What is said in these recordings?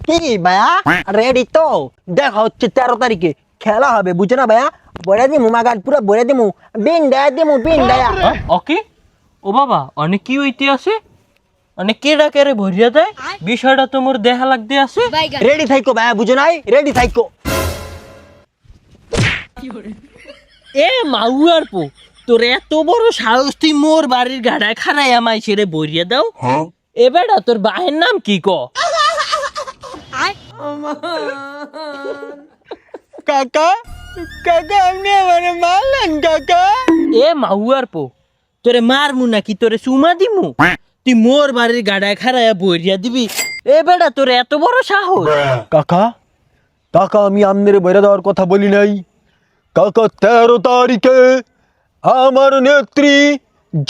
কি ভাইয়া রেডি তো? দেখা হচ্ছে 13 তারিখে খেলা হবে, বুঝছো না ভাইয়া? বলে দিমু মাগান পুরো বলে দিমু, বিন দেয়া। ওকে ও বাবা অনেক কি হইতে আছে, অনেক কেডা কেড়ে ভরিয়া দেয়, বিষয়টা তো মোর দেখা লাগতে আছে। রেডি থাইকো ভাইয়া, বুঝো নাই? রেডি থাইকো। এ মাউয়ার পো, তোর এত বড় সাহস তুই মোর বাড়ির গাড়ায় খারাই আমায় ছেড়ে ভরিয়া দাও? এবারটা তোর বাহের নাম কি ক? কাকা কাকা আপনি আমারে মারলেন কাকা। এ মাউয়ার পো, তোরে মারমু নাকি তোরে চুমা দিমু? তুই মোর বাড়ির গাড়ায় খারাইয়া ভরিয়া দিবি? এ বেটা তোর এত বড় সাহস? কাকা কাকা আমি আমনের বেড়ে দেওয়ার কথা বলি নাই কাকা। 13 তারিখে আমার নেত্রী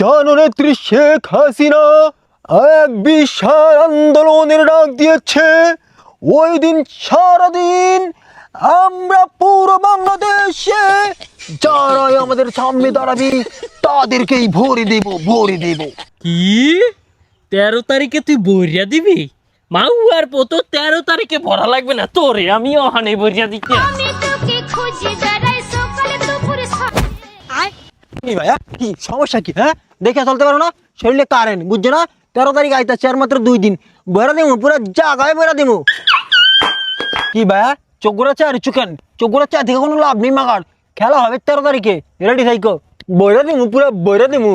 জননেত্রী শেখ হাসিনা এক বিশাল আন্দোলনের ডাক দিয়েছে। ওই দিন সারাদিন আমরা পুরো বাংলাদেশে যারাই আমাদের সামনে দাঁড়াবি তাদেরকেই ভরে দেব। কি 13 তারিখে তুই ভরিয়া দিবি? মাউয়ার পো, তো 13 তারিখে ভরা লাগবে না তোরে আমি ওখানে ভরিয়া দিতে। কি ভাইয়া কি সমস্যা কি? হ্যাঁ দেখে চলতে পারো না? শরীরে কারেন্ট বুঝছো না? 13 তারিখ আইতাছে আর মাত্র 2 দিন, বেড়া দিমু পুরো জায়গায় বেড়া দিমু। কি ভাইয়া চোখ ঘোরাচ্ছে আর চুকেন? চোখ ঘোরাচ্ছে থেকে কোনো লাভ নেই মাগার। খেলা হবে 13 তারিখে, রেডি থাইকো। বইরা দিমু পুরো বইরা দিমু।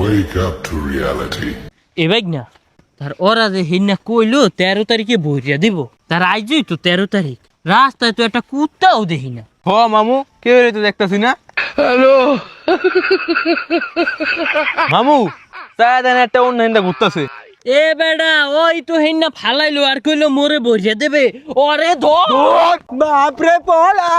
Wake up to reality. এবার না তার ওরা যে হিনা কইলো 13 তারিখে ভরিয়া দিব, তার আইজই তো 13 তারিখ, রাস্তায় তো একটা কুত্তাও দেখি না। হ মামু কে তো দেখতেছি না। হ্যালো মামু চায় দেন একটা অন্য হিন্দা ঘুরতেছে। এ বেডা ওই তো হিনা ফালাইলো আর কইলো মোরে ভরিয়া দেবে। ওরে ধর। বাপরে পলা।